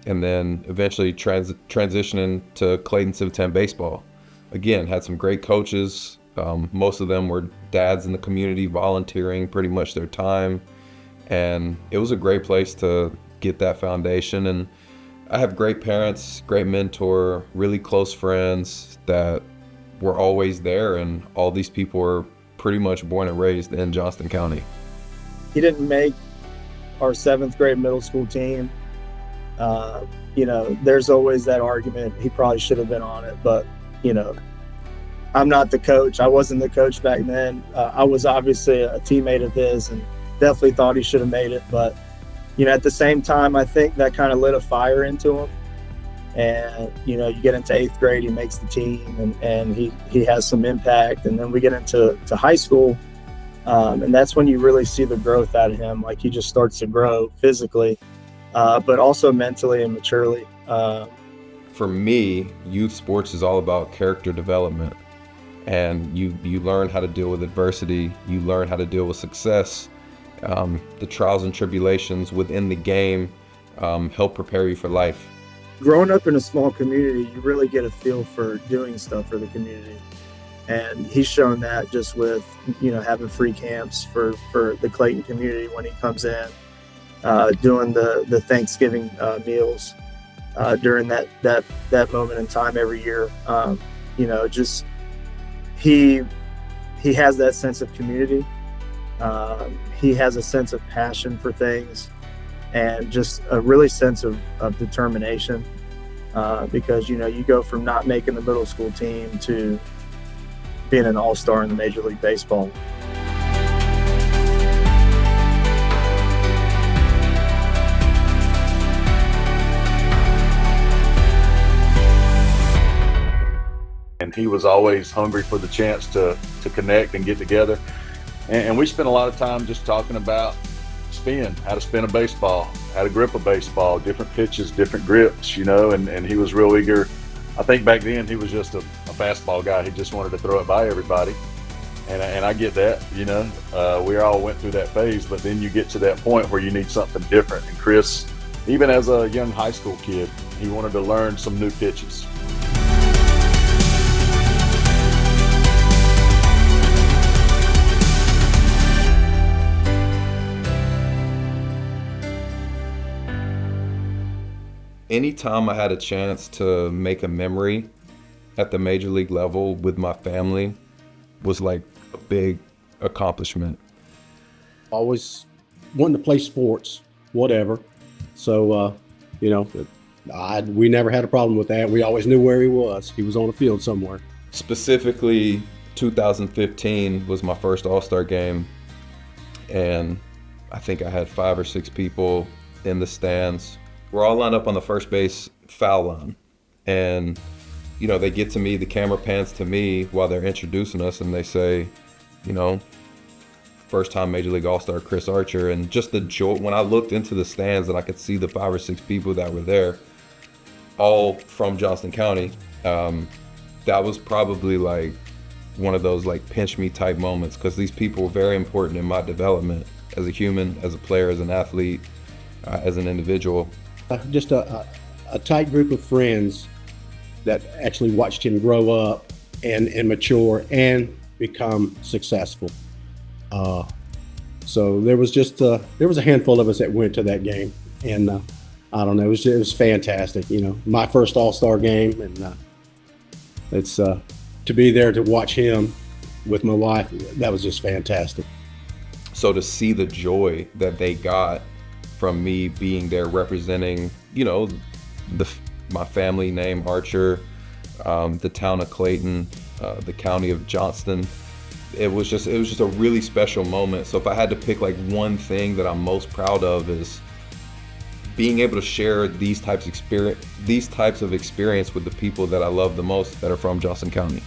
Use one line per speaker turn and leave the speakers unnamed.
and then eventually transitioning to Clayton Civitan baseball. Again, had some great coaches. Most of them were dads in the community volunteering pretty much their time. And it was a great place to get that foundation. And I have great parents, great mentor, really close friends that were always there. And all these people were pretty much born and raised in Johnston County.
He didn't make our 7th grade middle school team. There's always that argument. He probably should have been on it, but, I'm not the coach. I wasn't the coach back then. I was obviously a teammate of his and definitely thought he should have made it. But, at the same time, I think that kind of lit a fire into him. And, you get into 8th grade, he makes the team and he has some impact. And then we get into high school. And that's when you really see the growth out of him. Like, he just starts to grow physically, but also mentally and maturely.
For me, youth sports is all about character development. And you learn how to deal with adversity. You learn how to deal with success. The trials and tribulations within the game help prepare you for life.
Growing up in a small community, you really get a feel for doing stuff for the community. And he's shown that just with, having free camps for the Clayton community when he comes in, doing the Thanksgiving meals during that moment in time every year. He has that sense of community. He has a sense of passion for things and just a really sense of determination because, you go from not making the middle school team to being an all-star in the Major League Baseball.
And he was always hungry for the chance to connect and get together. And we spent a lot of time just talking about how to spin a baseball, how to grip a baseball, different pitches, different grips, and he was real eager. I think back then he was just a fastball guy. He just wanted to throw it by everybody. And I get that, we all went through that phase, but then you get to that point where you need something different. And Chris, even as a young high school kid, he wanted to learn some new pitches.
Anytime I had a chance to make a memory at the major league level with my family was like a big accomplishment.
Always wanting to play sports, whatever. So, we never had a problem with that. We always knew where he was. He was on the field somewhere.
Specifically, 2015 was my first All-Star game. And I think I had 5 or 6 people in the stands. We're all lined up on the first base foul line. And, they get to me, the camera pans to me while they're introducing us, and they say, first time Major League All-Star Chris Archer. And just the joy, when I looked into the stands and I could see the 5 or 6 people that were there, all from Johnston County, that was probably like one of those like pinch me type moments, because these people were very important in my development as a human, as a player, as an athlete, as an individual.
Just a tight group of friends that actually watched him grow up and mature and become successful. So there was a handful of us that went to that game, and I don't know, it was fantastic. My first All-Star game, and it's to be there to watch him with my wife. That was just fantastic.
So to see the joy that they got from me being there representing, my family name, Archer, the town of Clayton, the county of Johnston. It was just a really special moment. So if I had to pick like one thing that I'm most proud of, is being able to share these types of experience with the people that I love the most that are from Johnston County.